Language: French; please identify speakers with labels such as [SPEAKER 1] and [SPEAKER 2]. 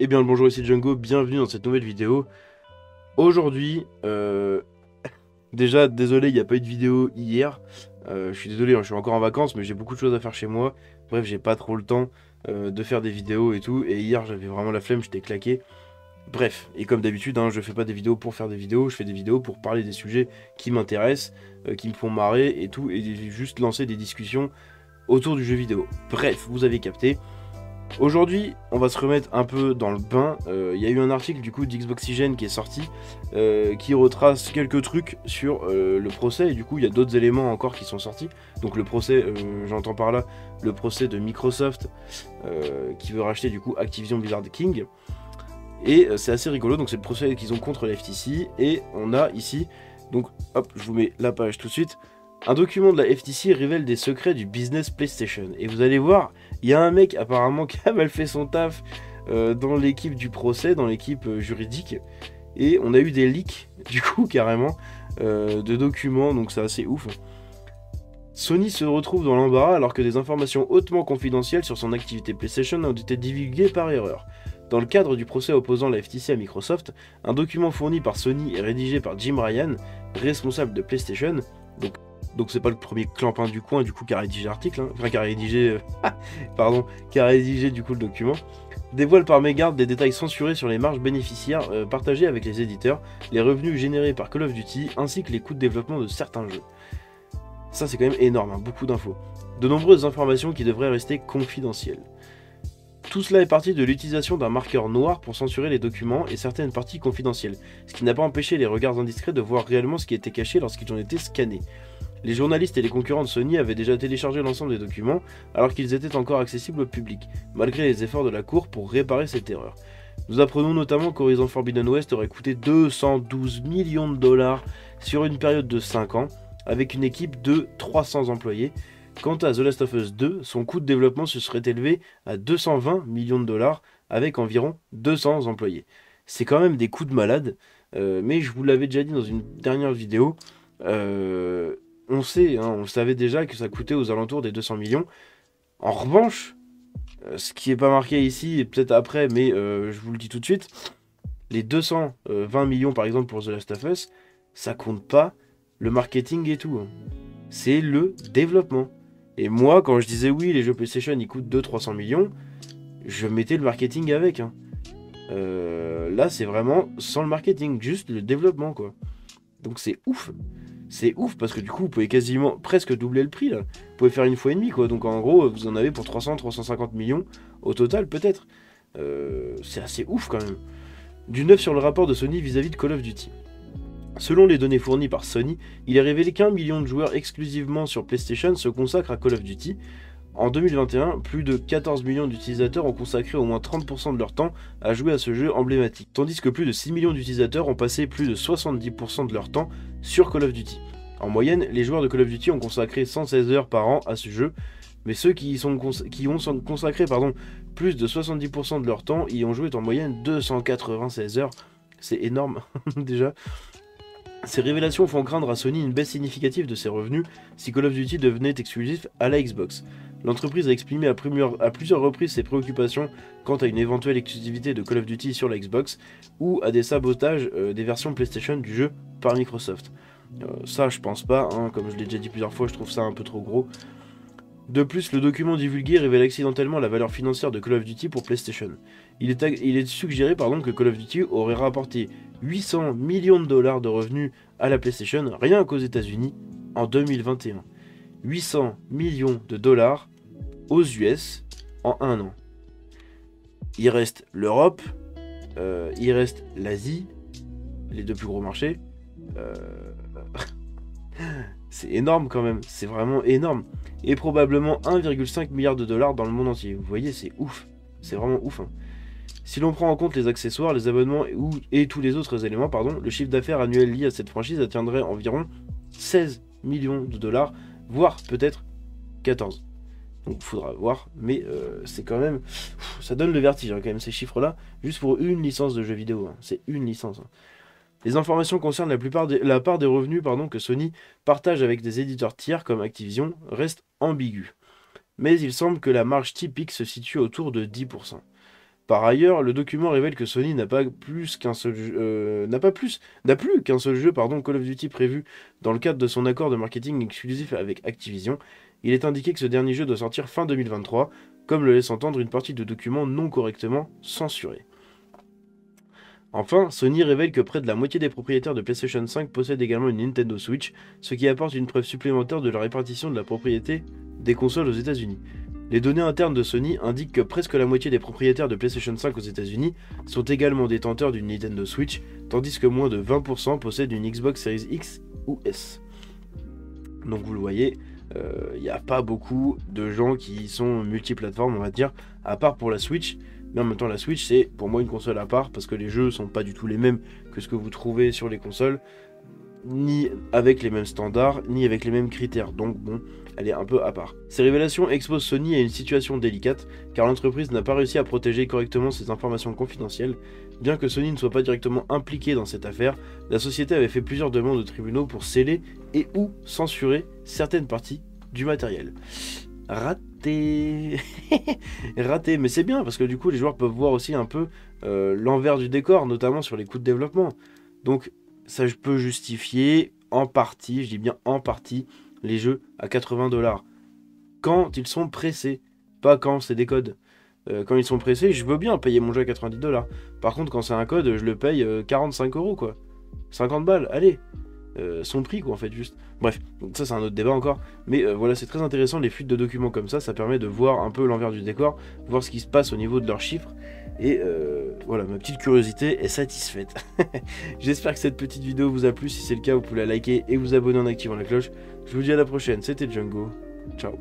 [SPEAKER 1] Eh bien le bonjour, ici Django, bienvenue dans cette nouvelle vidéo. Aujourd'hui, déjà désolé, il n'y a pas eu de vidéo hier. Je suis désolé, hein, je suis encore en vacances, mais j'ai beaucoup de choses à faire chez moi. Bref, j'ai pas trop le temps de faire des vidéos et tout. Et hier, j'avais vraiment la flemme, j'étais claqué. Bref, et comme d'habitude, hein, je fais pas des vidéos pour faire des vidéos, je fais des vidéos pour parler des sujets qui m'intéressent, qui me font marrer et tout, et juste lancer des discussions autour du jeu vidéo. Bref, vous avez capté. Aujourd'hui, on va se remettre un peu dans le bain. Il y a eu un article du coup d'Xboxygène qui est sorti, qui retrace quelques trucs sur le procès. Et du coup, il y a d'autres éléments encore qui sont sortis. Donc le procès, j'entends par là le procès de Microsoft qui veut racheter du coup Activision Blizzard King. Et c'est assez rigolo. Donc c'est le procès qu'ils ont contre la FTC. Et on a ici, donc hop, je vous mets la page tout de suite. Un document de la FTC révèle des secrets du business PlayStation. Et vous allez voir, il y a un mec apparemment qui a mal fait son taf dans l'équipe du procès, dans l'équipe juridique. Et on a eu des leaks, du coup, carrément, de documents, donc c'est assez ouf. Sony se retrouve dans l'embarras alors que des informations hautement confidentielles sur son activité PlayStation ont été divulguées par erreur. Dans le cadre du procès opposant la FTC à Microsoft, un document fourni par Sony et rédigé par Jim Ryan, responsable de PlayStation, donc c'est pas le premier clampin du coin du coup qui a rédigé l'article, hein, enfin qui a rédigé, pardon, qui a rédigé du coup le document, dévoile par mégarde des détails censurés sur les marges bénéficiaires partagées avec les éditeurs, les revenus générés par Call of Duty ainsi que les coûts de développement de certains jeux. Ça c'est quand même énorme, hein, beaucoup d'infos. De nombreuses informations qui devraient rester confidentielles. Tout cela est parti de l'utilisation d'un marqueur noir pour censurer les documents et certaines parties confidentielles, ce qui n'a pas empêché les regards indiscrets de voir réellement ce qui était caché lorsqu'ils ont été scannés. Les journalistes et les concurrents de Sony avaient déjà téléchargé l'ensemble des documents alors qu'ils étaient encore accessibles au public, malgré les efforts de la Cour pour réparer cette erreur. Nous apprenons notamment qu'Horizon Forbidden West aurait coûté 212 millions de dollars sur une période de 5 ans, avec une équipe de 300 employés. Quant à The Last of Us 2, son coût de développement se serait élevé à 220 millions de dollars, avec environ 200 employés. C'est quand même des coûts de malade, mais je vous l'avais déjà dit dans une dernière vidéo, on sait, hein, on le savait déjà que ça coûtait aux alentours des 200 millions. En revanche, ce qui n'est pas marqué ici, et peut-être après, mais je vous le dis tout de suite, les 220 millions par exemple pour The Last of Us, ça compte pas le marketing et tout, hein. C'est le développement. Et moi, quand je disais oui, les jeux PlayStation ils coûtent 200-300 millions, je mettais le marketing avec, hein. Là, c'est vraiment sans le marketing, juste le développement, quoi. Donc c'est ouf. C'est ouf parce que du coup, vous pouvez quasiment presque doubler le prix là. Vous pouvez faire une fois et demie quoi. Donc en gros, vous en avez pour 300-350 millions au total peut-être. C'est assez ouf quand même. Du neuf sur le rapport de Sony vis-à-vis de Call of Duty. Selon les données fournies par Sony, il est révélé qu'1 million de joueurs exclusivement sur PlayStation se consacrent à Call of Duty. En 2021, plus de 14 millions d'utilisateurs ont consacré au moins 30% de leur temps à jouer à ce jeu emblématique, tandis que plus de 6 millions d'utilisateurs ont passé plus de 70% de leur temps sur Call of Duty. En moyenne, les joueurs de Call of Duty ont consacré 116 heures par an à ce jeu, mais ceux qui ont consacré plus de 70% de leur temps y ont joué en moyenne 296 heures. C'est énorme déjà. Ces révélations font craindre à Sony une baisse significative de ses revenus si Call of Duty devenait exclusif à la Xbox. L'entreprise a exprimé à plusieurs reprises ses préoccupations quant à une éventuelle exclusivité de Call of Duty sur la Xbox ou à des sabotages des versions PlayStation du jeu par Microsoft. Ça, je pense pas, hein, comme je l'ai déjà dit plusieurs fois, je trouve ça un peu trop gros. De plus, le document divulgué révèle accidentellement la valeur financière de Call of Duty pour PlayStation. Il est suggéré que Call of Duty aurait rapporté 800 millions de dollars de revenus à la PlayStation rien qu'aux États-Unis en 2021. 800 millions de dollars aux US en un an. Il reste l'Europe, il reste l'Asie, les deux plus gros marchés. C'est énorme quand même, c'est vraiment énorme. Et probablement 1,5 milliard de dollars dans le monde entier. Vous voyez, c'est ouf, c'est vraiment ouf, hein. Si l'on prend en compte les accessoires, les abonnements et tous les autres éléments, le chiffre d'affaires annuel lié à cette franchise atteindrait environ 16 millions de dollars, voire peut-être 14. Donc il faudra voir, mais c'est quand même... ça donne le vertige, hein, quand même, ces chiffres-là, juste pour une licence de jeu vidéo, hein. C'est une licence, hein. Les informations concernant la part des revenus que Sony partage avec des éditeurs tiers comme Activision restent ambiguës. Mais il semble que la marge typique se situe autour de 10%. Par ailleurs, le document révèle que Sony n'a plus qu'un seul jeu, pardon, Call of Duty prévu dans le cadre de son accord de marketing exclusif avec Activision. Il est indiqué que ce dernier jeu doit sortir fin 2023, comme le laisse entendre une partie de documents non correctement censurés. Enfin, Sony révèle que près de la moitié des propriétaires de PlayStation 5 possèdent également une Nintendo Switch, ce qui apporte une preuve supplémentaire de la répartition de la propriété des consoles aux États-Unis. Les données internes de Sony indiquent que presque la moitié des propriétaires de PlayStation 5 aux États-Unis sont également détenteurs d'une Nintendo Switch, tandis que moins de 20% possèdent une Xbox Series X ou S. Donc vous le voyez, il n'y a pas beaucoup de gens qui sont multiplateformes, on va dire, à part pour la Switch. Mais en même temps, la Switch, c'est pour moi une console à part, parce que les jeux sont pas du tout les mêmes que ce que vous trouvez sur les consoles, ni avec les mêmes standards, ni avec les mêmes critères. Donc bon, elle est un peu à part. Ces révélations exposent Sony à une situation délicate, car l'entreprise n'a pas réussi à protéger correctement ses informations confidentielles. Bien que Sony ne soit pas directement impliqué dans cette affaire, la société avait fait plusieurs demandes aux tribunaux pour sceller et ou censurer certaines parties du matériel. Raté. Raté, mais c'est bien parce que du coup les joueurs peuvent voir aussi un peu l'envers du décor, notamment sur les coûts de développement. Donc ça je peux justifier en partie, je dis bien en partie, les jeux à 80$ quand ils sont pressés, pas quand c'est des codes. Quand ils sont pressés, je veux bien payer mon jeu à 90$. Par contre, quand c'est un code, je le paye 45€ quoi. 50 balles, allez. Son prix quoi en fait juste. Bref, donc ça c'est un autre débat encore. Mais voilà, c'est très intéressant les fuites de documents comme ça permet de voir un peu l'envers du décor, voir ce qui se passe au niveau de leurs chiffres. Et voilà, ma petite curiosité est satisfaite. J'espère que cette petite vidéo vous a plu. Si c'est le cas, vous pouvez la liker et vous abonner en activant la cloche. Je vous dis à la prochaine, c'était Django. Ciao.